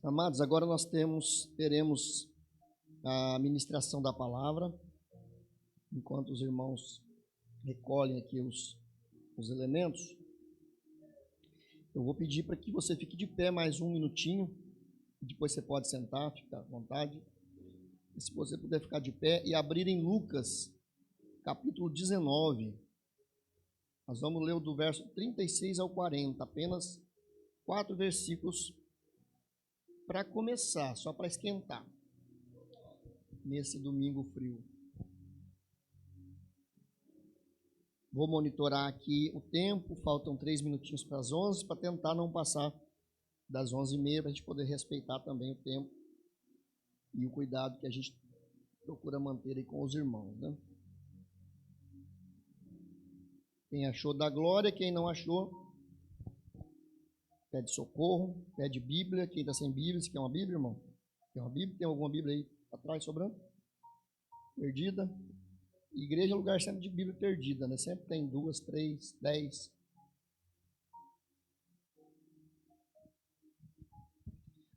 Amados, agora nós teremos a ministração da palavra, enquanto os irmãos recolhem aqui os elementos. Eu vou pedir para que você fique de pé mais um minutinho, depois você pode sentar, fica à vontade. E se você puder ficar de pé e abrir em Lucas, capítulo 19, nós vamos ler do verso 36 ao 40, apenas 4 versículos para começar, só para esquentar, nesse domingo frio. Vou monitorar aqui o tempo, faltam 3 minutinhos para as 11, para tentar não passar das 11h30, para a gente poder respeitar também o tempo e o cuidado que a gente procura manter aí com os irmãos, né? Quem achou, dá glória, quem não achou, pede socorro, pede Bíblia. Quem está sem Bíblia, você quer uma Bíblia, irmão? Quer uma Bíblia? Tem alguma Bíblia aí atrás sobrando? Perdida? Igreja é lugar sempre de Bíblia perdida, né? Sempre tem 2, 3, 10.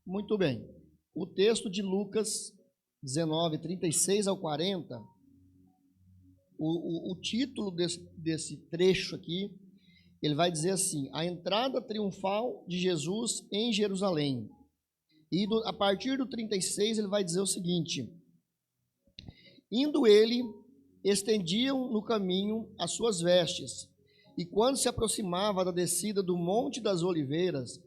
Muito bem. O texto de Lucas 19, 36 ao 40, o título desse trecho aqui, ele vai dizer assim: a entrada triunfal de Jesus em Jerusalém. E a partir do 36 ele vai dizer o seguinte: indo ele, estendiam no caminho as suas vestes, e quando se aproximava da descida do Monte das Oliveiras,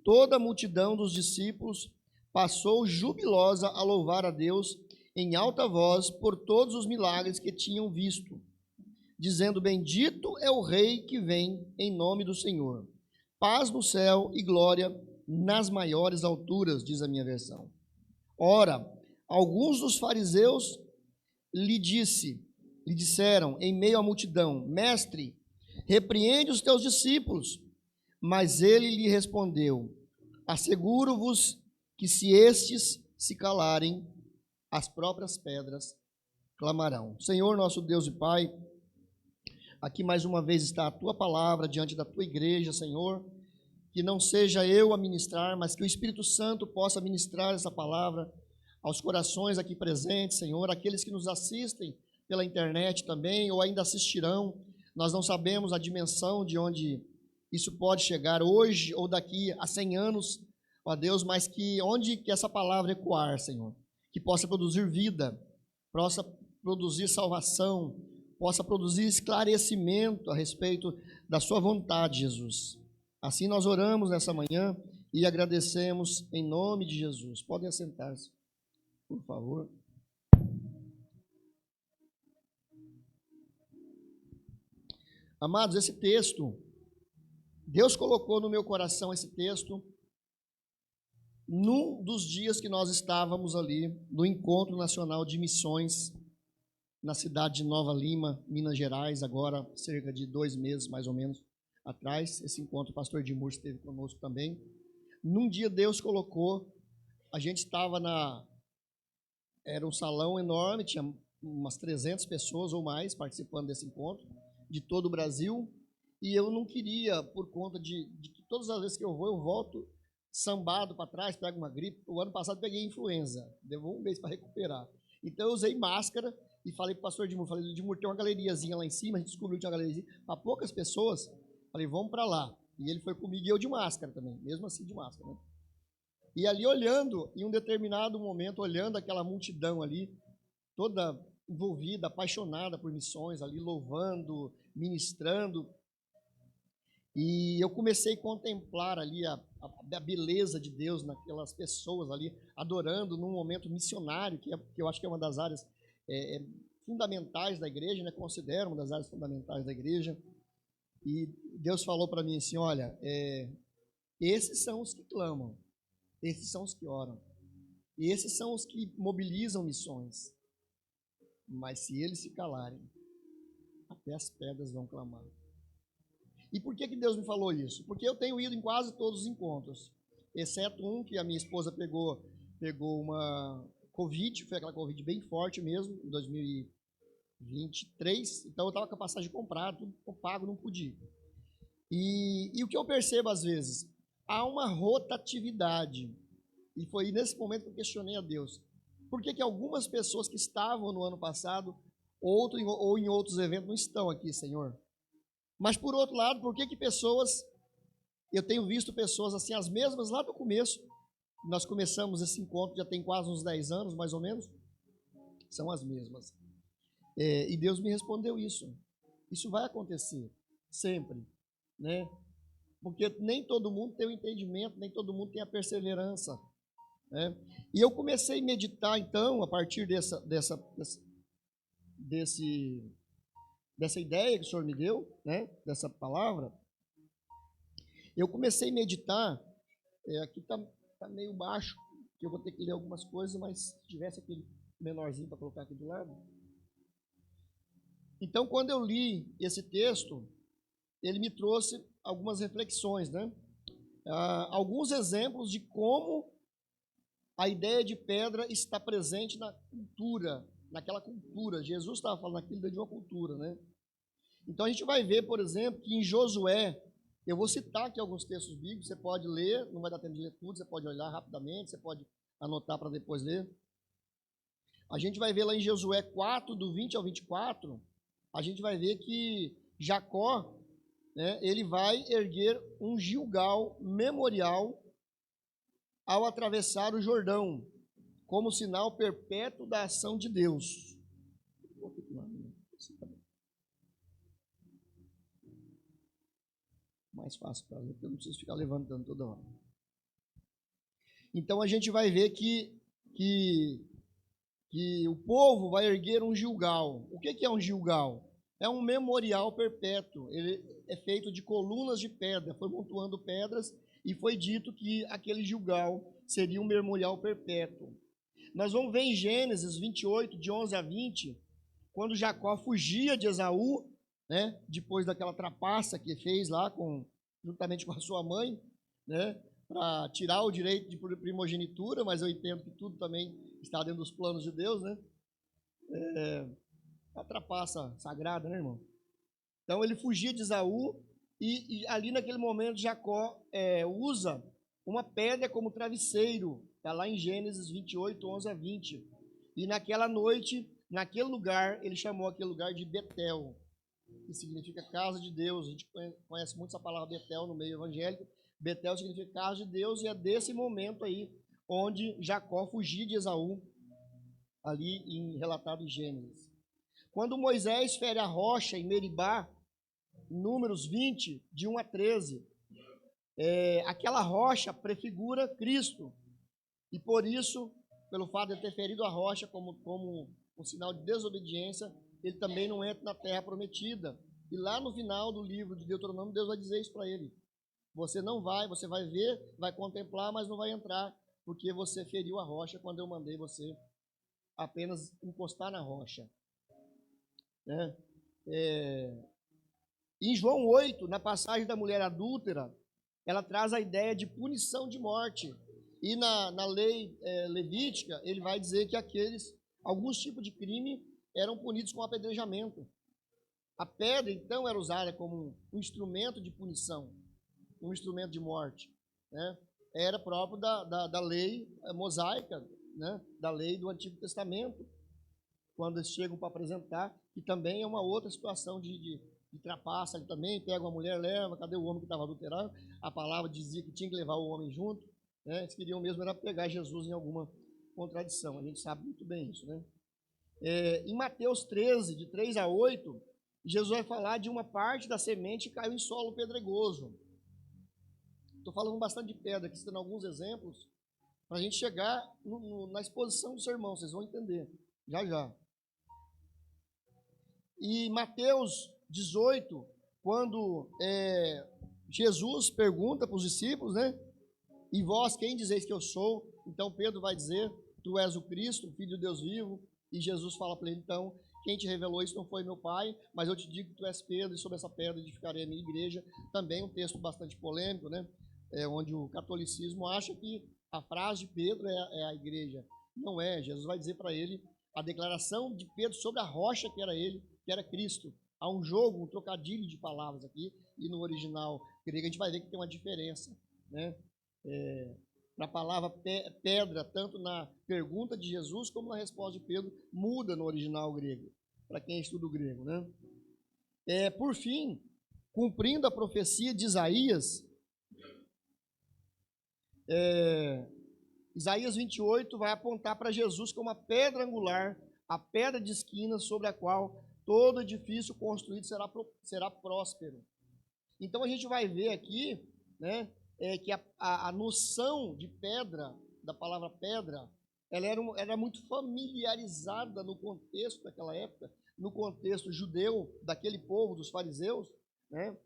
toda a multidão dos discípulos passou jubilosa a louvar a Deus em alta voz por todos os milagres que tinham visto, dizendo: bendito é o Rei que vem em nome do Senhor. Paz no céu e glória nas maiores alturas, diz a minha versão. Ora, alguns dos fariseus lhe disseram em meio à multidão: mestre, repreende os teus discípulos. Mas ele lhe respondeu: asseguro-vos que se estes se calarem, as próprias pedras clamarão. Senhor, nosso Deus e Pai, aqui mais uma vez está a tua palavra diante da tua igreja, Senhor. Que não seja eu a ministrar, mas que o Espírito Santo possa ministrar essa palavra aos corações aqui presentes, Senhor, aqueles que nos assistem pela internet também, ou ainda assistirão. Nós não sabemos a dimensão de onde isso pode chegar hoje ou daqui a 100 anos, ó Deus, mas que onde que essa palavra ecoar, Senhor, que possa produzir vida, possa produzir salvação, possa produzir esclarecimento a respeito da sua vontade, Jesus. Assim nós oramos nessa manhã e agradecemos em nome de Jesus. Podem assentar-se, por favor. Amados, esse texto, Deus colocou no meu coração esse texto num dos dias que nós estávamos ali no Encontro Nacional de Missões na cidade de Nova Lima, Minas Gerais, agora cerca de 2 meses mais ou menos atrás. Esse encontro o pastor Edmur esteve conosco também. Num dia Deus colocou, a gente estava era um salão enorme, tinha umas 300 pessoas ou mais participando desse encontro, de todo o Brasil, e eu não queria, por conta de que todas as vezes que eu vou, eu volto sambado para trás, pego uma gripe. O ano passado peguei influenza, levou 1 mês para recuperar. Então eu usei máscara e falei para o pastor Edmur, Edmur, tem uma galeriazinha lá em cima, a gente descobriu que tinha uma galeriazinha para poucas pessoas, falei, vamos para lá. E ele foi comigo e eu de máscara também, mesmo assim de máscara, né? E ali olhando, em um determinado momento, olhando aquela multidão ali, toda envolvida, apaixonada por missões, ali louvando, ministrando, e eu comecei a contemplar ali a beleza de Deus naquelas pessoas ali, adorando num momento missionário, que eu acho que é uma das áreas fundamentais da igreja, né? Considero uma das áreas fundamentais da igreja. E Deus falou para mim assim: olha, esses são os que clamam, esses são os que oram, e esses são os que mobilizam missões. Mas se eles se calarem, até as pedras vão clamar. E por que Deus me falou isso? Porque eu tenho ido em quase todos os encontros, exceto um que a minha esposa pegou uma Covid, foi aquela Covid bem forte mesmo, em 2023, então eu estava com a passagem comprada, tudo pago, não podia. E o que eu percebo às vezes, há uma rotatividade E foi nesse momento que eu questionei a Deus. Por que algumas pessoas que estavam no ano passado, ou em outros eventos, não estão aqui, Senhor? Mas, por outro lado, por que pessoas, eu tenho visto pessoas assim, as mesmas lá do começo, nós começamos esse encontro, já tem quase uns 10 anos, mais ou menos, são as mesmas. E Deus me respondeu isso. Isso vai acontecer, sempre, né? Porque nem todo mundo tem o entendimento, nem todo mundo tem a perseverança, né? E eu comecei a meditar, então, a partir dessa ideia que o Senhor me deu, né? Dessa palavra, eu comecei a meditar, aqui está meio baixo, que eu vou ter que ler algumas coisas, mas se tivesse aquele menorzinho para colocar aqui do lado. Então, quando eu li esse texto, ele me trouxe algumas reflexões, né? Alguns exemplos de como a ideia de pedra está presente na cultura, naquela cultura. Jesus estava falando aquilo de uma cultura, né? Então, a gente vai ver, por exemplo, que em Josué, eu vou citar aqui alguns textos bíblicos, você pode ler, não vai dar tempo de ler tudo, você pode olhar rapidamente, você pode anotar para depois ler. A gente vai ver lá em Josué 4, do 20 ao 24, a gente vai ver que Jacó, né, ele vai erguer um Gilgal memorial ao atravessar o Jordão, como sinal perpétuo da ação de Deus. Mais fácil para ler, porque eu não preciso ficar levantando toda hora. Então a gente vai ver que o povo vai erguer um Gilgal. O que é um Gilgal? É um memorial perpétuo. Ele é feito de colunas de pedra, foi montuando pedras e foi dito que aquele Gilgal seria um memorial perpétuo. Nós vamos ver em Gênesis 28, de 11 a 20, quando Jacó fugia de Esaú, né, depois daquela trapaça que fez lá juntamente com a sua mãe, né, para tirar o direito de primogenitura, mas eu entendo que tudo também está dentro dos planos de Deus, né? A trapaça sagrada, né, irmão? Então ele fugia de Esaú e ali naquele momento Jacó usa uma pedra como travesseiro, está lá em Gênesis 28, 11 a 20. E naquela noite, naquele lugar, ele chamou aquele lugar de Betel, que significa casa de Deus. A gente conhece muito essa palavra Betel no meio evangélico. Betel significa casa de Deus, e é desse momento aí onde Jacó fugia de Esaú, ali relatado em Gênesis. Quando Moisés fere a rocha em Meribá, Números 20, de 1 a 13, aquela rocha prefigura Cristo, e por isso, pelo fato de ter ferido a rocha como um sinal de desobediência, ele também não entra na terra prometida. E lá no final do livro de Deuteronômio, Deus vai dizer isso para ele: você vai ver, vai contemplar, mas não vai entrar, porque você feriu a rocha quando eu mandei você apenas encostar na rocha, né? Em João 8, na passagem da mulher adúltera, ela traz a ideia de punição de morte. E na lei levítica, ele vai dizer que alguns tipos de crime eram punidos com apedrejamento. A pedra, então, era usada como um instrumento de punição, um instrumento de morte, né? Era próprio da lei mosaica, né? Da lei do Antigo Testamento, quando eles chegam para apresentar, que também é uma outra situação de trapaça. Ele também pega uma mulher, leva, cadê o homem que estava adulterando? A palavra dizia que tinha que levar o homem junto, né? Eles queriam mesmo era pegar Jesus em alguma contradição, a gente sabe muito bem isso, né? Em Mateus 13, de 3 a 8, Jesus vai falar de uma parte da semente que caiu em solo pedregoso. Estou falando bastante de pedra, aqui citando alguns exemplos, para a gente chegar na exposição do sermão, vocês vão entender, já já. E Mateus 18, quando Jesus pergunta para os discípulos, né? E vós, quem dizeis que eu sou? Então Pedro vai dizer: tu és o Cristo, o Filho de Deus vivo. E Jesus fala para ele: então, quem te revelou isso não foi meu Pai, mas eu te digo que tu és Pedro, e sobre essa pedra edificarei a minha igreja. Também um texto bastante polêmico, né? Onde o catolicismo acha que a frase de Pedro é a igreja. Não é. Jesus vai dizer para ele a declaração de Pedro sobre a rocha que era ele, que era Cristo. Há um jogo, um trocadilho de palavras aqui, e no original grego a gente vai ver que tem uma diferença, né? para a palavra pedra, tanto na pergunta de Jesus como na resposta de Pedro, muda no original grego, para quem estuda o grego, né? Por fim, cumprindo a profecia de Isaías, Isaías 28 vai apontar para Jesus como a pedra angular, a pedra de esquina sobre a qual todo edifício construído será próspero. Então a gente vai ver aqui, né, que a noção de pedra, da palavra pedra, ela era muito familiarizada no contexto daquela época, no contexto judeu, daquele povo, dos fariseus, né?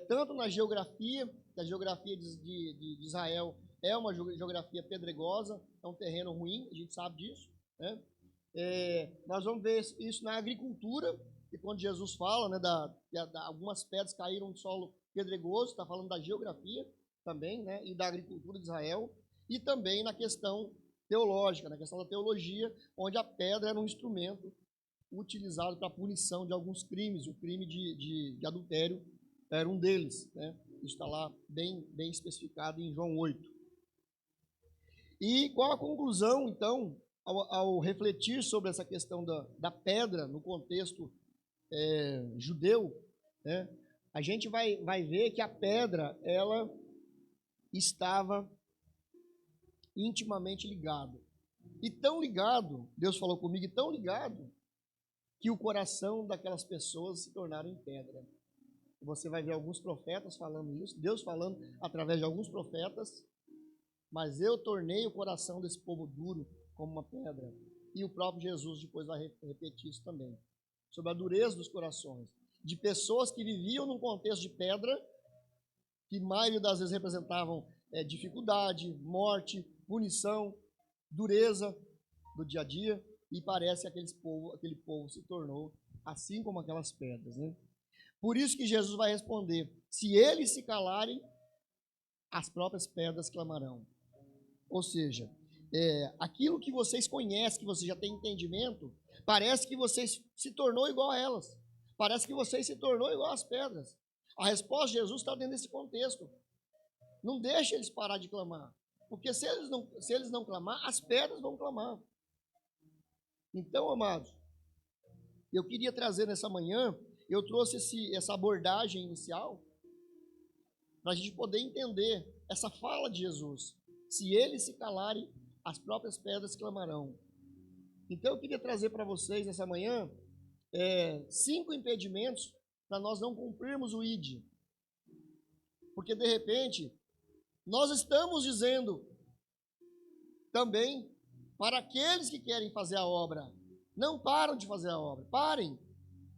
Tanto na geografia, que a geografia de Israel é uma geografia pedregosa, é um terreno ruim, a gente sabe disso, né? Nós vamos ver isso na agricultura, e quando Jesus fala, né, algumas pedras caíram no solo pedregoso, está falando da geografia também, né, e da agricultura de Israel, e também na questão teológica, na questão da teologia, onde a pedra era um instrumento utilizado para a punição de alguns crimes, o crime de adultério era um deles, né? Isso está lá bem especificado em João 8. E qual a conclusão, então, ao refletir sobre essa questão da pedra no contexto judeu, né? A gente vai ver que a pedra, ela estava intimamente ligado. E tão ligado, Deus falou comigo, e tão ligado, que o coração daquelas pessoas se tornaram em pedra. Você vai ver alguns profetas falando isso, Deus falando através de alguns profetas, mas eu tornei o coração desse povo duro como uma pedra. E o próprio Jesus depois vai repetir isso também, sobre a dureza dos corações, de pessoas que viviam num contexto de pedra, que maioria das vezes representavam dificuldade, morte, punição, dureza do dia a dia, e parece que aquele povo se tornou assim como aquelas pedras, né? Por isso que Jesus vai responder: se eles se calarem, as próprias pedras clamarão. Ou seja, aquilo que vocês conhecem, que vocês já têm entendimento, parece que vocês se tornou igual a elas. Parece que vocês se tornou igual às pedras. A resposta de Jesus está dentro desse contexto. Não deixe eles parar de clamar. Porque se eles não clamar, as pedras vão clamar. Então, amados, eu queria trazer nessa manhã, eu trouxe essa abordagem inicial para a gente poder entender essa fala de Jesus. Se eles se calarem, as próprias pedras clamarão. Então eu queria trazer para vocês nessa manhã 5 impedimentos para nós não cumprirmos o ID. Porque de repente, nós estamos dizendo também para aqueles que querem fazer a obra, não param de fazer a obra, parem.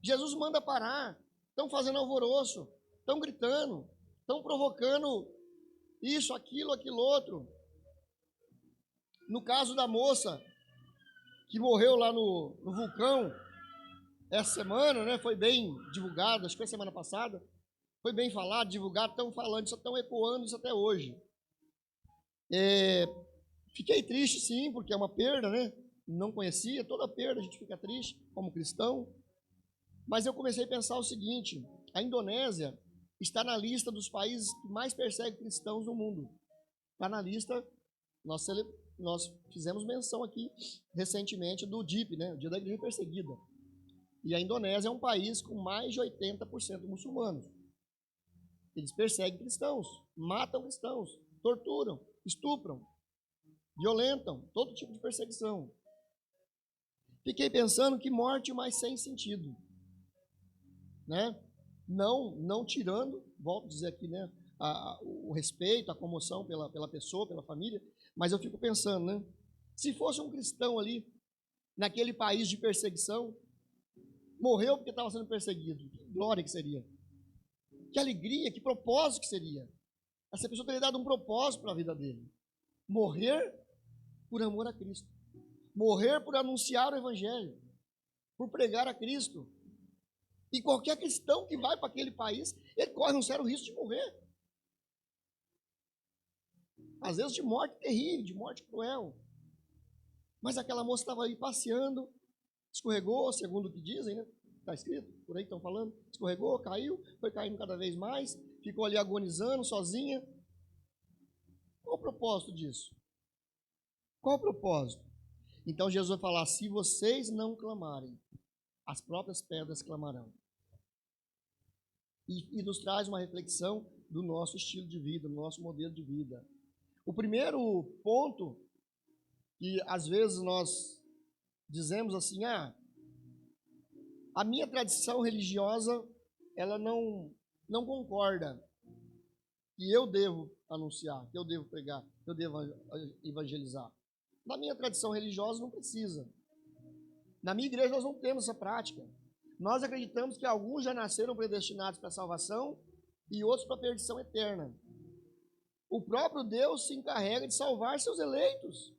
Jesus manda parar, estão fazendo alvoroço, estão gritando, estão provocando isso, aquilo outro. No caso da moça que morreu lá no vulcão, essa semana, né, foi bem divulgado, acho que foi semana passada, foi bem falado, divulgado, estão falando, estão ecoando isso até hoje. Fiquei triste, sim, porque é uma perda, né? Não conhecia, toda perda a gente fica triste como cristão. Mas eu comecei a pensar o seguinte: a Indonésia está na lista dos países que mais perseguem cristãos no mundo. Está na lista, nós fizemos menção aqui recentemente do DIP, né? O Dia da Igreja Perseguida. E a Indonésia é um país com mais de 80% muçulmanos. Eles perseguem cristãos, matam cristãos, torturam, estupram, violentam, todo tipo de perseguição. Fiquei pensando que morte mais sem sentido, né? Não tirando, volto a dizer aqui, né, o respeito, a comoção pela pessoa, pela família, mas eu fico pensando, né? Se fosse um cristão ali, naquele país de perseguição, morreu porque estava sendo perseguido, que glória que seria, que alegria, que propósito que seria. Essa pessoa teria dado um propósito para a vida dele. Morrer por amor a Cristo. Morrer por anunciar o Evangelho. Por pregar a Cristo. E qualquer cristão que vai para aquele país, ele corre um sério risco de morrer. Às vezes de morte terrível, de morte cruel. Mas aquela moça estava aí passeando, escorregou, segundo o que dizem, né? Está escrito, por aí estão falando. Escorregou, caiu, foi caindo cada vez mais, ficou ali agonizando, sozinha. Qual o propósito disso? Qual o propósito? Então Jesus vai falar, se vocês não clamarem, as próprias pedras clamarão. E nos traz uma reflexão do nosso estilo de vida, do nosso modelo de vida. O primeiro ponto, que às vezes nós dizemos assim, a minha tradição religiosa, ela não concorda que eu devo anunciar, que eu devo pregar, que eu devo evangelizar. Na minha tradição religiosa não precisa. Na minha igreja nós não temos essa prática. Nós acreditamos que alguns já nasceram predestinados para a salvação e outros para a perdição eterna. O próprio Deus se encarrega de salvar seus eleitos.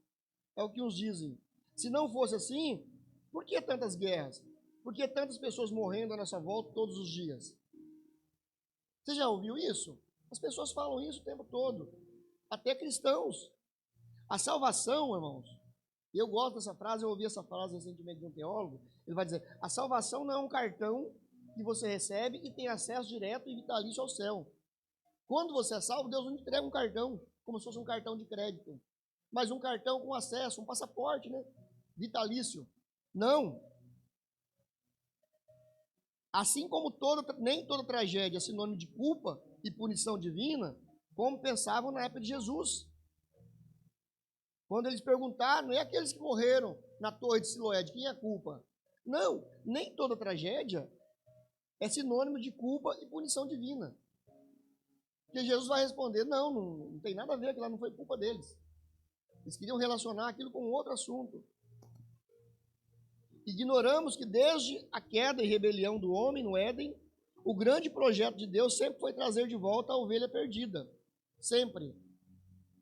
É o que uns dizem. Se não fosse assim, por que tantas guerras? Por que tantas pessoas morrendo à nossa volta todos os dias? Você já ouviu isso? As pessoas falam isso o tempo todo. Até cristãos. A salvação, irmãos, e eu gosto dessa frase, eu ouvi essa frase recentemente de um teólogo, ele vai dizer, a salvação não é um cartão que você recebe e tem acesso direto e vitalício ao céu. Quando você é salvo, Deus não te entrega um cartão, como se fosse um cartão de crédito, mas um cartão com acesso, um passaporte, né? Vitalício. Não. Assim como nem toda tragédia é sinônimo de culpa e punição divina, como pensavam na época de Jesus. Quando eles perguntaram, não é aqueles que morreram na torre de Siloé, de quem é a culpa? Não, nem toda tragédia é sinônimo de culpa e punição divina. Porque Jesus vai responder, não tem nada a ver, aquilo lá não foi culpa deles. Eles queriam relacionar aquilo com outro assunto. Ignoramos que desde a queda e rebelião do homem no Éden, o grande projeto de Deus sempre foi trazer de volta a ovelha perdida. Sempre.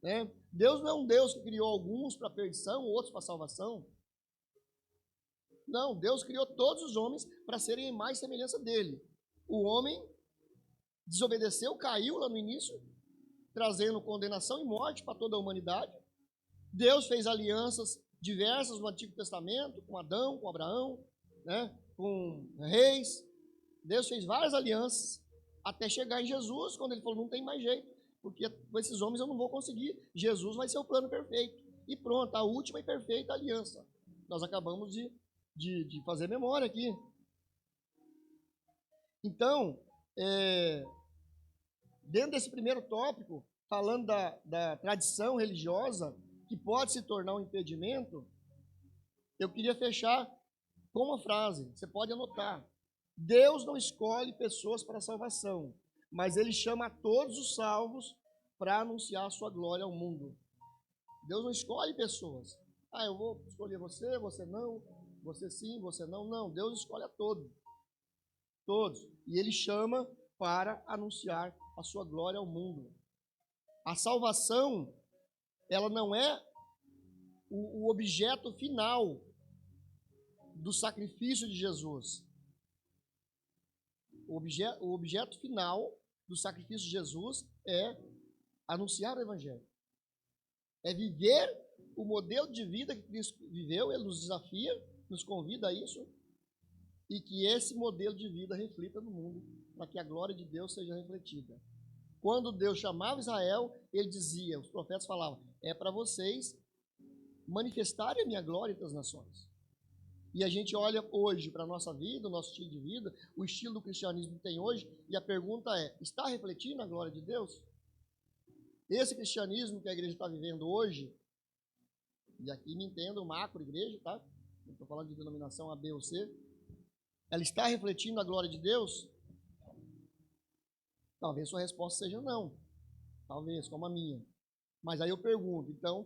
Né? Deus não é um Deus que criou alguns para perdição, outros para salvação. Não, Deus criou todos os homens para serem mais semelhança dele. O homem desobedeceu, caiu lá no início, trazendo condenação e morte para toda a humanidade. Deus fez alianças diversas no Antigo Testamento, com Adão, com Abraão, né, com reis. Deus fez várias alianças até chegar em Jesus, quando ele falou, não tem mais jeito, porque com esses homens eu não vou conseguir. Jesus vai ser o plano perfeito. E pronto, a última e perfeita aliança. Nós acabamos de fazer memória aqui. Então, dentro desse primeiro tópico, falando da tradição religiosa, que pode se tornar um impedimento, eu queria fechar com uma frase, você pode anotar. Deus não escolhe pessoas para a salvação, mas Ele chama a todos os salvos para anunciar a sua glória ao mundo. Deus não escolhe pessoas. Eu vou escolher você, você não, você sim, você não. Não, Deus escolhe a todos. Todos. E Ele chama para anunciar a sua glória ao mundo. A salvação, ela não é o objeto final do sacrifício de Jesus. O objeto final do sacrifício de Jesus é anunciar o Evangelho. É viver o modelo de vida que Cristo viveu, Ele nos desafia, nos convida a isso, e que esse modelo de vida reflita no mundo, para que a glória de Deus seja refletida. Quando Deus chamava Israel, Ele dizia, os profetas falavam, é para vocês manifestarem a minha glória entre as nações. E a gente olha hoje para a nossa vida, o nosso estilo de vida, o estilo do cristianismo que tem hoje, e a pergunta é, está refletindo a glória de Deus? Esse cristianismo que a igreja está vivendo hoje, e aqui me entendo, macro igreja, tá? Não estou falando de denominação A, B ou C, ela está refletindo a glória de Deus? Talvez sua resposta seja não. Talvez, como a minha. Mas aí eu pergunto, então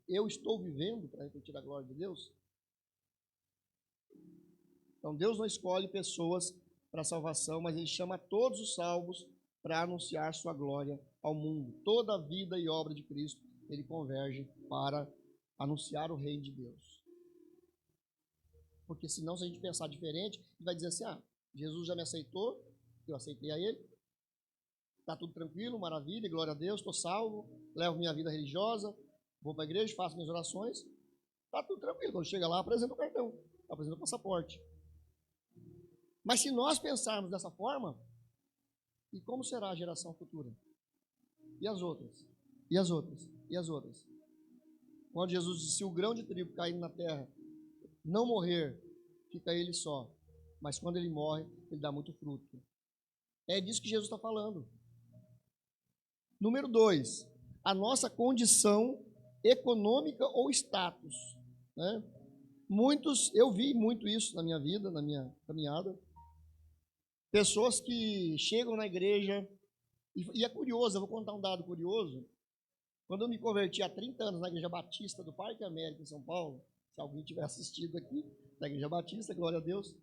eu estou vivendo para refletir a glória de Deus? Então Deus não escolhe pessoas para a salvação, mas Ele chama todos os salvos para anunciar sua glória ao mundo. Toda a vida e obra de Cristo, Ele converge para anunciar o reino de Deus. Porque senão, se a gente pensar diferente, Ele vai dizer assim, Jesus já me aceitou, eu aceitei a Ele, está tudo tranquilo, maravilha, glória a Deus, estou salvo, levo minha vida religiosa, vou para a igreja, faço minhas orações, está tudo tranquilo. Quando chega lá, apresenta o cartão, apresenta o passaporte. Mas se nós pensarmos dessa forma, e como será a geração futura? E as outras? E as outras? E as outras? Quando Jesus disse, se o grão de trigo caindo na terra não morrer, fica ele só. Mas quando ele morre, ele dá muito fruto. É disso que Jesus está falando. Número 2, a nossa condição econômica ou status, né? Eu vi muito isso na minha vida, na minha caminhada. Pessoas que chegam na igreja, e é curioso, eu vou contar um dado curioso. Quando eu me converti há 30 anos na Igreja Batista do Parque América, em São Paulo, se alguém tiver assistido aqui, da Igreja Batista, glória a Deus,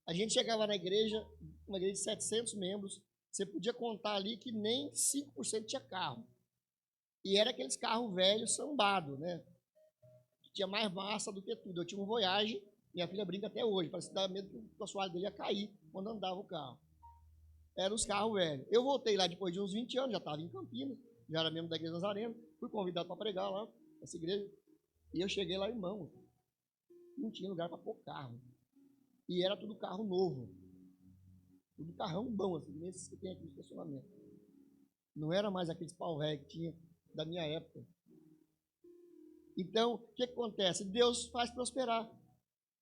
a gente chegava na igreja, uma igreja de 700 membros, você podia contar ali que nem 5% tinha carro. E era aqueles carros velhos sambados, né? Que tinha mais massa do que tudo. Eu tinha um Voyage, minha filha brinca até hoje, parece que dava medo que o assoalho dele ia cair quando andava o carro. Eram os carros velhos. Eu voltei lá depois de uns 20 anos, já estava em Campinas, já era membro da Igreja Nazarena, fui convidado para pregar lá, nessa igreja, e eu cheguei lá, irmão, não tinha lugar para pôr carro. E era tudo carro novo. Tudo carrão bom, assim, nesses que tem aqui no estacionamento. Não era mais aqueles pau velho que tinha da minha época. Então, o que acontece? Deus faz prosperar.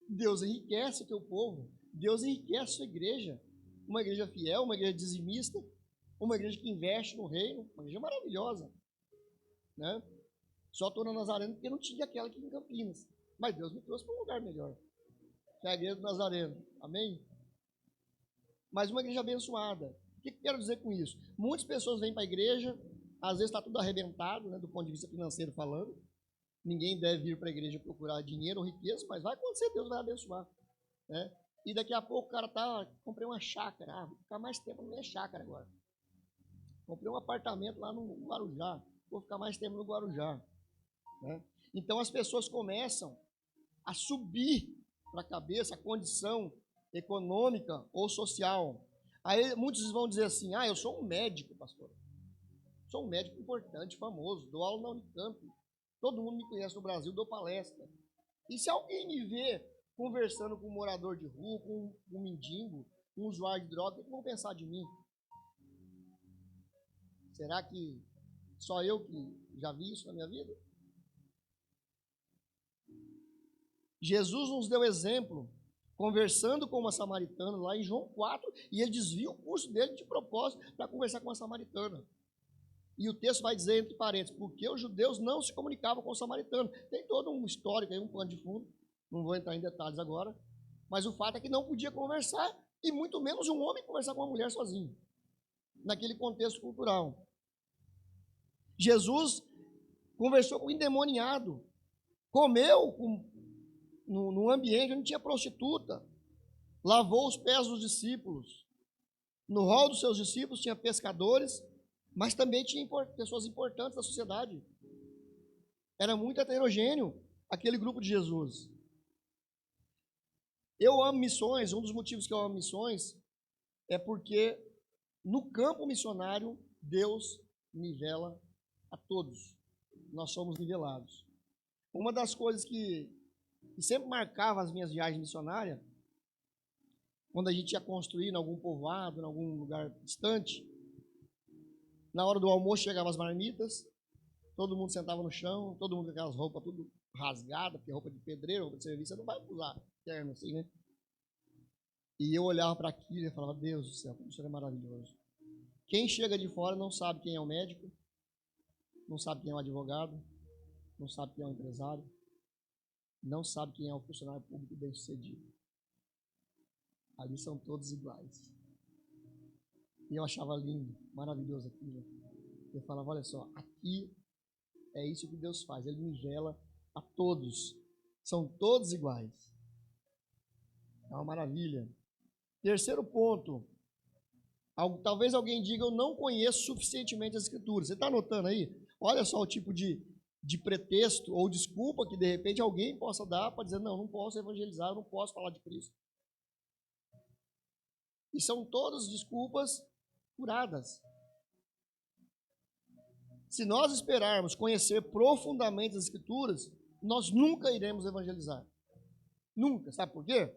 Deus enriquece o teu povo. Deus enriquece a sua igreja. Uma igreja fiel, uma igreja dizimista, uma igreja que investe no reino, uma igreja maravilhosa. Né? Só estou na Nazareno porque não tinha aquela aqui em Campinas. Mas Deus me trouxe para um lugar melhor, que é a igreja do Nazareno. Amém? Mas uma igreja abençoada. O que eu quero dizer com isso? Muitas pessoas vêm para a igreja, às vezes está tudo arrebentado, né, do ponto de vista financeiro falando. Ninguém deve vir para a igreja procurar dinheiro ou riqueza, mas vai acontecer, Deus vai abençoar. Né? E daqui a pouco o cara comprei uma chácara, vou ficar mais tempo na minha chácara agora. Comprei um apartamento lá no Guarujá, vou ficar mais tempo no Guarujá. Né? Então as pessoas começam a subir para a cabeça a condição econômica ou social. Aí muitos vão dizer assim, eu sou um médico, pastor. Sou um médico importante, famoso, dou aula na Unicamp. Todo mundo me conhece no Brasil, dou palestra. E se alguém me vê conversando com um morador de rua, com um mendigo, com um usuário de droga, o que vão pensar de mim? Será que só eu que já vi isso na minha vida? Jesus nos deu exemplo, conversando com uma samaritana lá em João 4, e ele desvia o curso dele de propósito para conversar com a samaritana. E o texto vai dizer, entre parênteses, porque os judeus não se comunicavam com os samaritanos. Tem todo um histórico aí, um pano de fundo, não vou entrar em detalhes agora, mas o fato é que não podia conversar, e muito menos um homem conversar com uma mulher sozinho, naquele contexto cultural. Jesus conversou com o endemoniado, comeu num ambiente onde tinha prostituta, lavou os pés dos discípulos. No rol dos seus discípulos tinha pescadores, mas também tinha pessoas importantes da sociedade. Era muito heterogêneo aquele grupo de Jesus. Eu amo missões, um dos motivos que eu amo missões é porque no campo missionário Deus nivela a todos. Nós somos nivelados. Uma das coisas que sempre marcava as minhas viagens missionárias, quando a gente ia construir em algum povoado, em algum lugar distante, na hora do almoço chegavam as marmitas, todo mundo sentava no chão, todo mundo com aquelas roupas tudo rasgadas, porque roupa de pedreiro, roupa de serviço, você não vai usar terno assim, né? E eu olhava para aquilo e falava, Deus do céu, como isso é maravilhoso. Quem chega de fora não sabe quem é o médico, não sabe quem é o advogado, não sabe quem é o empresário, não sabe quem é o funcionário público bem-sucedido. Ali são todos iguais. E eu achava lindo, maravilhoso aquilo. Eu falava, olha só, aqui é isso que Deus faz, Ele nivela a todos. São todos iguais. É uma maravilha. Terceiro ponto. Talvez alguém diga, eu não conheço suficientemente as Escrituras. Você está anotando aí? Olha só o tipo de pretexto ou desculpa que de repente alguém possa dar para dizer, não posso evangelizar, eu não posso falar de Cristo. E são todas desculpas furadas. Se nós esperarmos conhecer profundamente as Escrituras, nós nunca iremos evangelizar. Nunca. Sabe por quê?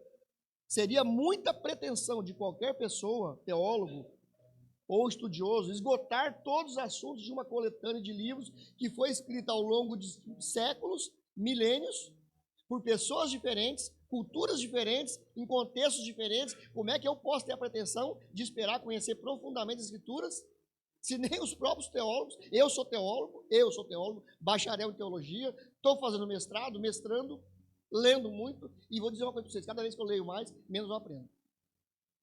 Seria muita pretensão de qualquer pessoa, teólogo, ou estudioso, esgotar todos os assuntos de uma coletânea de livros que foi escrita ao longo de séculos, milênios, por pessoas diferentes, culturas diferentes, em contextos diferentes. Como é que eu posso ter a pretensão de esperar conhecer profundamente as Escrituras, se nem os próprios teólogos? Eu sou teólogo, bacharel em teologia, estou fazendo mestrado, mestrando, lendo muito, e vou dizer uma coisa para vocês: cada vez que eu leio mais, menos eu aprendo.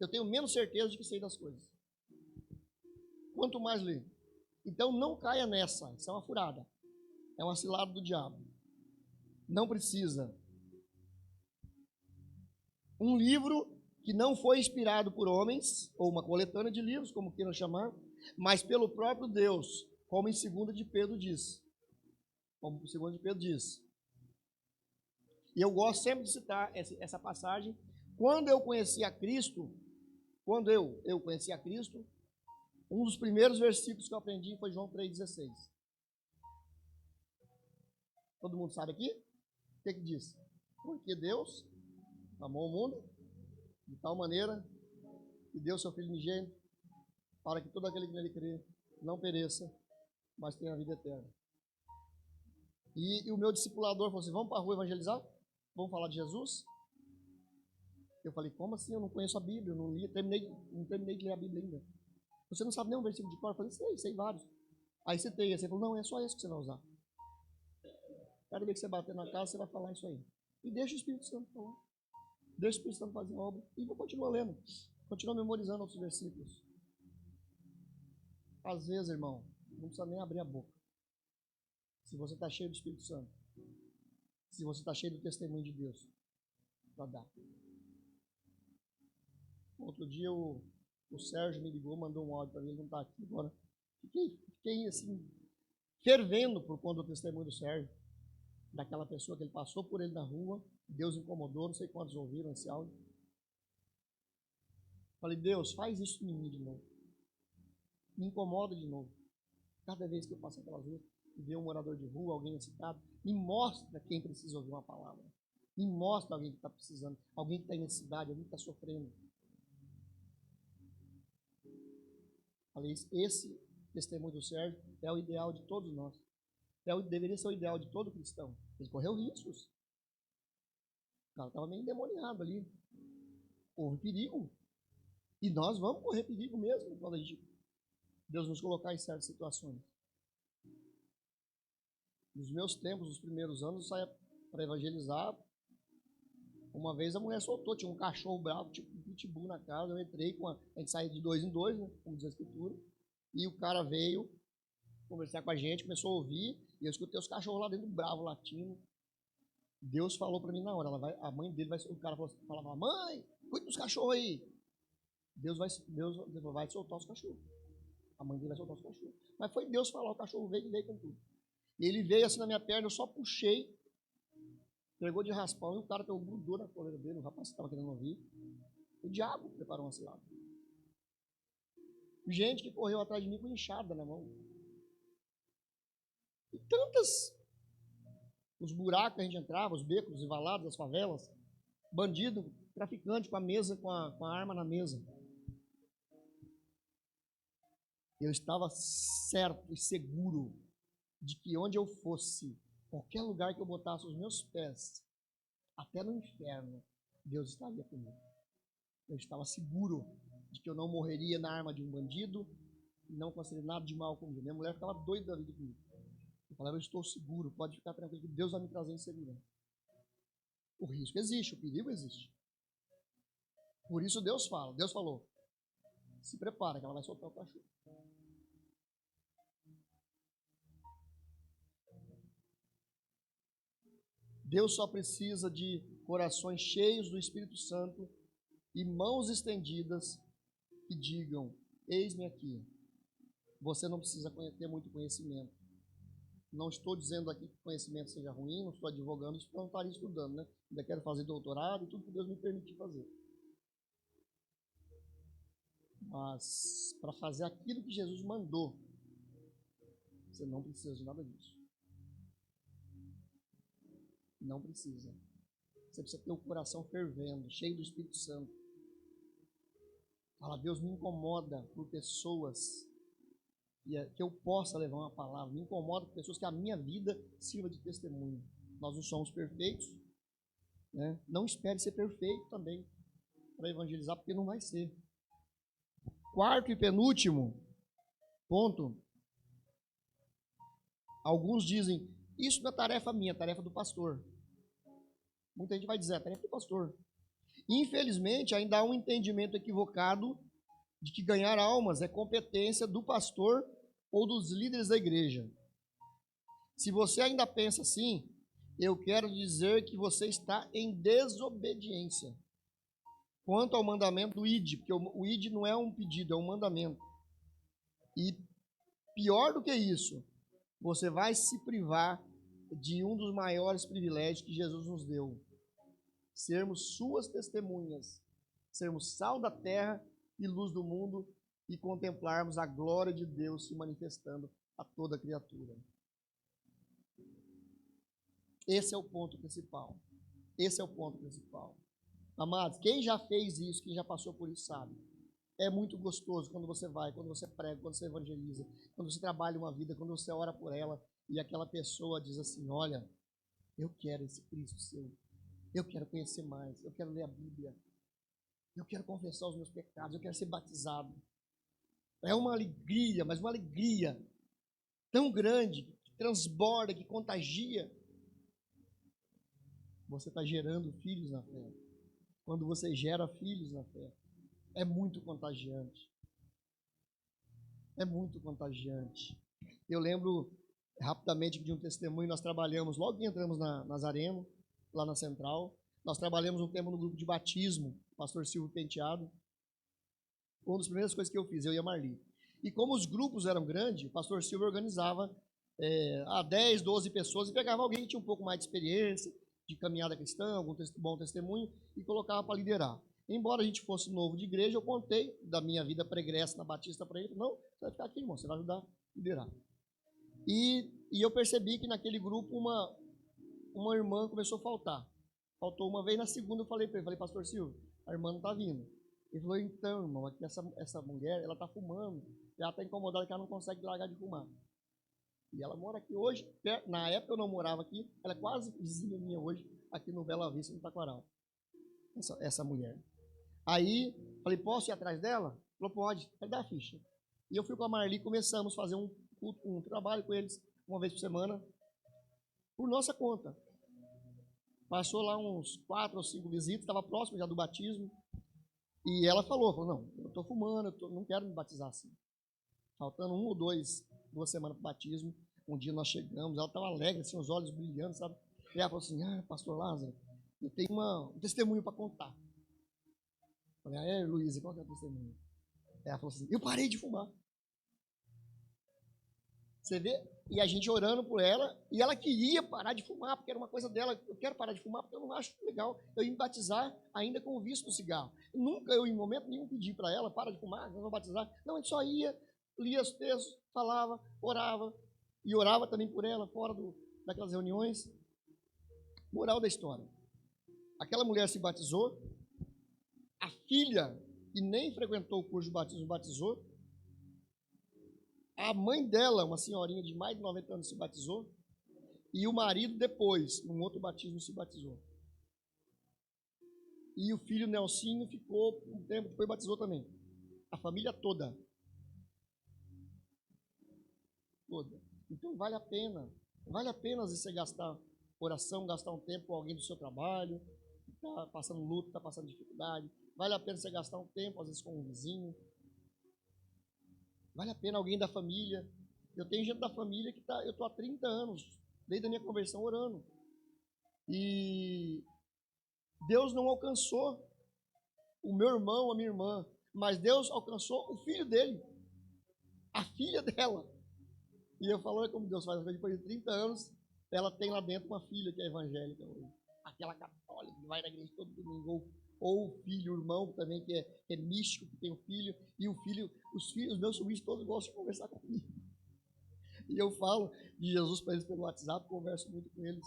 Eu tenho menos certeza de que sei das coisas, quanto mais leio. Então não caia nessa, isso é uma furada, é uma cilada do diabo. Não precisa. Um livro que não foi inspirado por homens, ou uma coletânea de livros, como queiram chamar, mas pelo próprio Deus, como em 2 de Pedro diz. Como 2 de Pedro diz. E eu gosto sempre de citar essa passagem. Quando eu conheci a Cristo, um dos primeiros versículos que eu aprendi foi João 3,16. Todo mundo sabe aqui? O que diz? Porque Deus amou o mundo de tal maneira que deu seu Filho unigênito, para que todo aquele que nele crê não pereça, mas tenha a vida eterna. E o meu discipulador falou assim: vamos para a rua evangelizar? Vamos falar de Jesus? Eu falei: como assim? Eu não conheço a Bíblia, eu não terminei de ler a Bíblia ainda. Você não sabe nem um versículo de cor? Eu falei: sei vários. Aí citei, você falou: não, é só esse que você vai usar. Cada vez que você bater na casa, você vai falar isso aí. E deixa o Espírito Santo falar. Deixa o Espírito Santo fazer a obra. E vou continuar lendo. Continua memorizando outros versículos. Às vezes, irmão, não precisa nem abrir a boca. Se você está cheio do Espírito Santo, se você está cheio do testemunho de Deus, para dar. Outro dia o Sérgio me ligou, mandou um áudio para mim, ele não está aqui agora. Fiquei assim, fervendo por conta do testemunho do Sérgio, daquela pessoa que ele passou por ele na rua, Deus incomodou, não sei quantos ouviram esse áudio. Falei: Deus, faz isso em mim de novo. Me incomoda de novo. Cada vez que eu passo aquelas ruas e ver um morador de rua, alguém necessitado, me mostra quem precisa ouvir uma palavra. Me mostra alguém que está precisando, alguém que está em necessidade, alguém que está sofrendo. Falei: esse testemunho do Sérgio é o ideal de todos nós. Deveria ser o ideal de todo cristão. Ele correu riscos. O cara estava meio endemoniado ali. Houve perigo. E nós vamos correr perigo mesmo quando Deus nos colocar em certas situações. Nos meus tempos, nos primeiros anos, eu saía para evangelizar. Uma vez a mulher soltou, tinha um cachorro bravo, tipo um pitbull na casa. Eu entrei, a gente saía de 2 em 2, né, como diz a Escritura. E o cara veio conversar com a gente, começou a ouvir. E eu escutei os cachorros lá dentro, bravo, latindo. Deus falou para mim na hora, a mãe dele vai, o cara falava: mãe, cuida dos cachorros aí. Deus vai soltar os cachorros. A mãe dele vai soltar os cachorros. Mas foi Deus falar, o cachorro veio com tudo. E ele veio assim na minha perna, eu só puxei, pegou de raspão, e o cara grudou na coleira dele, o rapaz que estava querendo ouvir. O diabo preparou uma cilada. Gente que correu atrás de mim com enxada na mão. E os buracos que a gente entrava, os becos, os valados, as favelas, bandido, traficante com a mesa, com a arma na mesa. Eu estava certo e seguro de que onde eu fosse, qualquer lugar que eu botasse os meus pés, até no inferno, Deus estaria comigo. Eu estava seguro de que eu não morreria na arma de um bandido, e não aconteceria nada de mal comigo. Minha mulher ficava doida da vida comigo. Eu falava: eu estou seguro, pode ficar tranquilo, que Deus vai me trazer em segurança. O risco existe, o perigo existe. Por isso Deus falou: se prepara que ela vai soltar o cachorro. Deus só precisa de corações cheios do Espírito Santo e mãos estendidas que digam: eis-me aqui. Você não precisa ter muito conhecimento. Não estou dizendo aqui que o conhecimento seja ruim, não estou advogando isso, porque eu não estaria estudando, né? Ainda quero fazer doutorado e tudo que Deus me permitir fazer. Mas para fazer aquilo que Jesus mandou, você não precisa de nada disso. Não precisa. Você precisa ter o coração fervendo, cheio do Espírito Santo. Fala, Deus, me incomoda por pessoas que eu possa levar uma palavra. Me incomoda por pessoas que a minha vida sirva de testemunho. Nós não somos perfeitos, né? Não espere ser perfeito também para evangelizar, porque não vai ser. Quarto e penúltimo ponto. Alguns dizem, isso não é tarefa minha, é tarefa do pastor. Muita gente vai dizer, é tarefa do pastor. Infelizmente, ainda há um entendimento equivocado de que ganhar almas é competência do pastor ou dos líderes da igreja. Se você ainda pensa assim, eu quero dizer que você está em desobediência quanto ao mandamento do ID, porque o ID não é um pedido, é um mandamento. E pior do que isso, você vai se privar de um dos maiores privilégios que Jesus nos deu: sermos suas testemunhas, sermos sal da terra e luz do mundo e contemplarmos a glória de Deus se manifestando a toda criatura. Esse é o ponto principal. Esse é o ponto principal. Amados, quem já fez isso, quem já passou por isso, sabe. É muito gostoso quando você vai, quando você prega, quando você evangeliza, quando você trabalha uma vida, quando você ora por ela e aquela pessoa diz assim, olha, eu quero esse Cristo seu. Eu quero conhecer mais, eu quero ler a Bíblia, eu quero confessar os meus pecados, eu quero ser batizado. É uma alegria, mas uma alegria tão grande, que transborda, que contagia. Você está gerando filhos na fé. Quando você gera filhos na fé, é muito contagiante. É muito contagiante. Eu lembro rapidamente de um testemunho, nós trabalhamos, logo que entramos na Nazareno, lá na Central, nós trabalhamos um tempo no grupo de batismo, pastor Silvio Penteado. Uma das primeiras coisas que eu fiz, eu e a Marli. E como os grupos eram grandes, o pastor Silvio organizava 10, 12 pessoas e pegava alguém que tinha um pouco mais de experiência, de caminhada cristã, algum bom testemunho, e colocava para liderar. Embora a gente fosse novo de igreja, eu contei da minha vida pregressa na Batista para ele. Não, você vai ficar aqui, irmão, você vai ajudar a liderar. E eu percebi que naquele grupo uma irmã começou a faltar. Faltou uma vez, na segunda eu falei para ele, pastor Silvio, a irmã não está vindo. Ele falou, então, irmão, aqui essa mulher, ela está fumando, ela está incomodada que ela não consegue largar de fumar. E ela mora aqui hoje, na época eu não morava aqui, ela é quase vizinha minha hoje, aqui no Bela Vista, no Taquaral. Essa mulher. Aí, falei, posso ir atrás dela? Falou, pode, vai dar a ficha. E eu fui com a Marli, começamos a fazer um trabalho com eles, uma vez por semana, por nossa conta. Passou lá uns 4 ou 5 visitas, estava próximo já do batismo. E ela falou, não, eu estou fumando, não quero me batizar assim. Faltando 1 ou 2 semanas para o batismo, um dia nós chegamos, ela estava alegre, assim, os olhos brilhando, sabe? E ela falou assim, pastor Lázaro, eu tenho um testemunho para contar. Eu falei, Luísa, qual que é o testemunho? Ela falou assim, eu parei de fumar. Você vê? E a gente orando por ela, e ela queria parar de fumar, porque era uma coisa dela, eu quero parar de fumar, porque eu não acho legal eu ir me batizar ainda com o vício do cigarro. Nunca eu, em momento nenhum, pedi para ela, para de fumar, não vou batizar. Não, a gente só ia, lia os textos, falava, orava, e orava também por ela, fora daquelas reuniões. Moral da história. Aquela mulher se batizou, a filha, que nem frequentou o curso de batismo, batizou. A mãe dela, uma senhorinha de mais de 90 anos, se batizou. E o marido, depois, num outro batismo, se batizou. E o filho Nelsinho ficou um tempo, depois batizou também. A família toda. Toda. Então vale a pena. Vale a pena, às vezes, você gastar oração, gastar um tempo com alguém do seu trabalho, que está passando luta, está passando dificuldade. Vale a pena você gastar um tempo, às vezes, com um vizinho. Vale a pena alguém da família. Eu tenho gente da família que eu estou há 30 anos, desde a minha conversão, orando. E Deus não alcançou o meu irmão, a minha irmã, mas Deus alcançou o filho dele, a filha dela. E eu falo, olha como Deus faz, depois de 30 anos, ela tem lá dentro uma filha que é evangélica hoje. Aquela católica que vai na igreja todo domingo, ou o filho, o irmão também, que é místico, que tem um filho, e o filho, os meus sobrinhos todos gostam de conversar comigo. E eu falo de Jesus para eles pelo WhatsApp, converso muito com eles.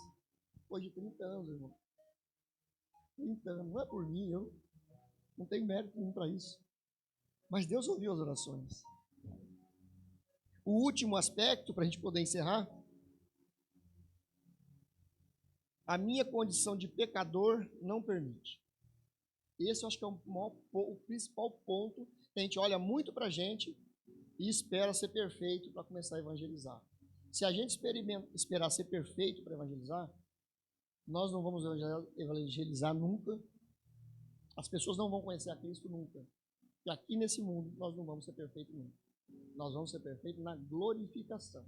Depois de 30 anos, irmão. 30 anos, não é por mim, eu não tenho mérito nenhum para isso. Mas Deus ouviu as orações. O último aspecto, para a gente poder encerrar, a minha condição de pecador não permite. Esse eu acho que é o principal ponto que a gente olha muito para a gente e espera ser perfeito para começar a evangelizar. Se a gente esperar ser perfeito para evangelizar, nós não vamos evangelizar nunca. As pessoas não vão conhecer a Cristo nunca. E aqui nesse mundo nós não vamos ser perfeitos nunca. Nós vamos ser perfeitos na glorificação.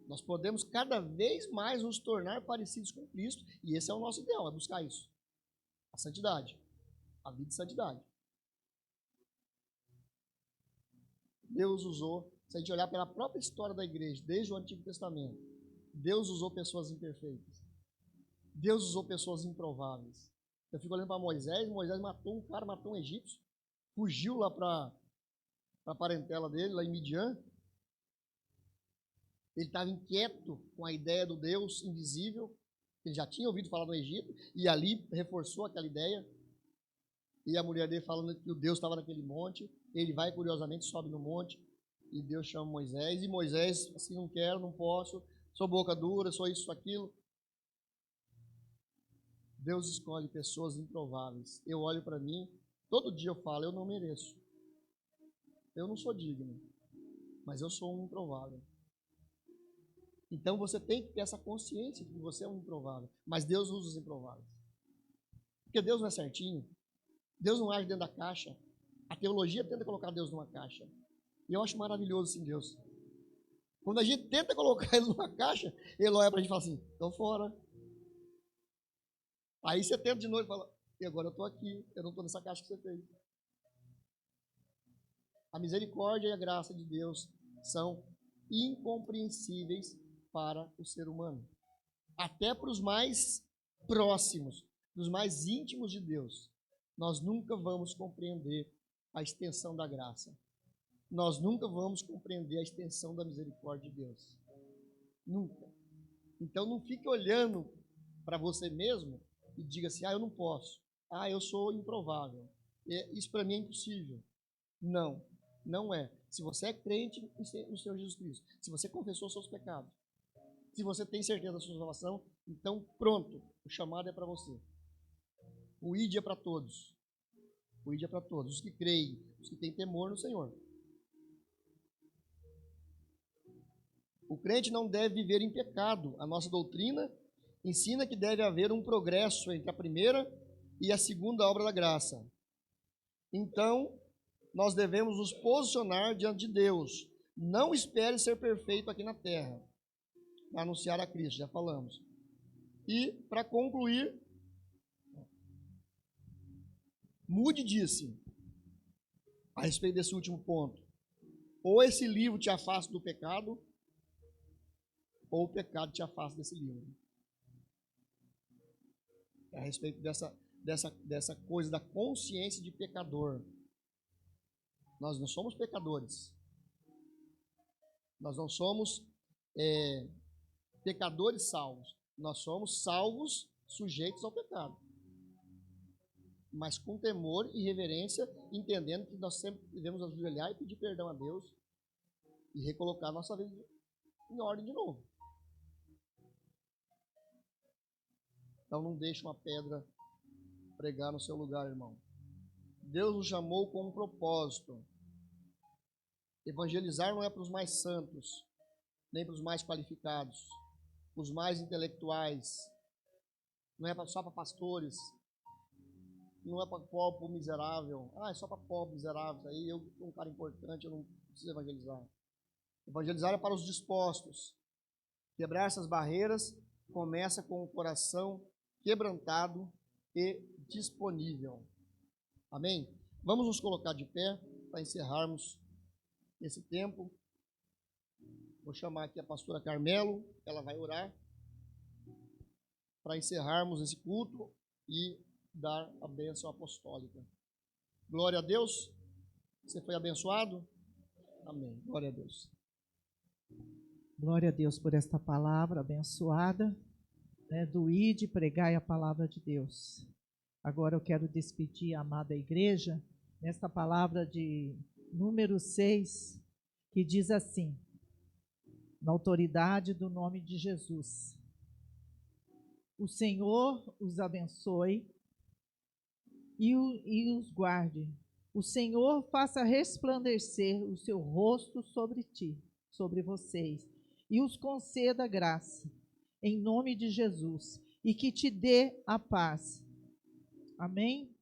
Nós podemos cada vez mais nos tornar parecidos com Cristo, e esse é o nosso ideal, é buscar isso. A santidade, a vida de santidade. Deus usou, se a gente olhar pela própria história da igreja, desde o Antigo Testamento, Deus usou pessoas imperfeitas. Deus usou pessoas improváveis. Eu fico olhando para Moisés matou um cara, matou um egípcio, fugiu lá para a parentela dele, lá em Midian. Ele estava inquieto com a ideia do Deus invisível, ele já tinha ouvido falar no Egito, e ali reforçou aquela ideia. E a mulher dele falando que o Deus estava naquele monte, ele vai curiosamente, sobe no monte, e Deus chama Moisés, e Moisés, assim, não quero, não posso, sou boca dura, sou isso, aquilo. Deus escolhe pessoas improváveis. Eu olho para mim, todo dia eu falo, eu não mereço. Eu não sou digno, mas eu sou um improvável. Então você tem que ter essa consciência de que você é um improvável. Mas Deus usa os improváveis. Porque Deus não é certinho. Deus não age dentro da caixa. A teologia tenta colocar Deus numa caixa. E eu acho maravilhoso assim Deus. Quando a gente tenta colocar Ele numa caixa, Ele olha para a gente e fala assim, estou fora. Aí você tenta de novo e fala, e agora eu estou aqui, eu não estou nessa caixa que você fez. A misericórdia e a graça de Deus são incompreensíveis para o ser humano. Até para os mais próximos, dos mais íntimos de Deus, nós nunca vamos compreender a extensão da graça. Nós nunca vamos compreender a extensão da misericórdia de Deus. Nunca. Então não fique olhando para você mesmo e diga assim, eu não posso. Eu sou improvável. Isso para mim é impossível. Não, não é. Se você é crente no Senhor Jesus Cristo, se você confessou seus pecados, se você tem certeza da sua salvação, então pronto, o chamado é para você. O ID é para todos. O ID é para todos, os que creem, os que têm temor no Senhor. O crente não deve viver em pecado. A nossa doutrina ensina que deve haver um progresso entre a primeira e a segunda obra da graça. Então, nós devemos nos posicionar diante de Deus. Não espere ser perfeito aqui na terra, para anunciar a Cristo, já falamos. E, para concluir, Moody disse, a respeito desse último ponto, ou esse livro te afasta do pecado, ou o pecado te afasta desse livro. É a respeito dessa coisa da consciência de pecador. Nós não somos pecadores. Nós não somos pecadores salvos. Nós somos salvos sujeitos ao pecado. Mas com temor e reverência, entendendo que nós sempre devemos ajoelhar e pedir perdão a Deus e recolocar a nossa vida em ordem de novo. Então não deixe uma pedra pregar no seu lugar, irmão. Deus nos chamou com um propósito. Evangelizar não é para os mais santos, nem para os mais qualificados, os mais intelectuais, não é só para pastores, não é para pobre miserável. É só para pobre miserável, aí eu sou um cara importante, eu não preciso evangelizar. Evangelizar é para os dispostos. Quebrar essas barreiras começa com o coração quebrantado e disponível. Amém? Vamos nos colocar de pé para encerrarmos esse tempo. Vou chamar aqui a pastora Carmelo, ela vai orar para encerrarmos esse culto e dar a bênção apostólica. Glória a Deus. Você foi abençoado? Amém. Glória a Deus. Glória a Deus por esta palavra abençoada, do ide pregai a palavra de Deus. Agora eu quero despedir a amada igreja nesta palavra de número 6, que diz assim, na autoridade do nome de Jesus: o Senhor os abençoe e os guarde. O Senhor faça resplandecer o seu rosto sobre ti, sobre vocês, e os conceda graça, em nome de Jesus, e que te dê a paz. Amém?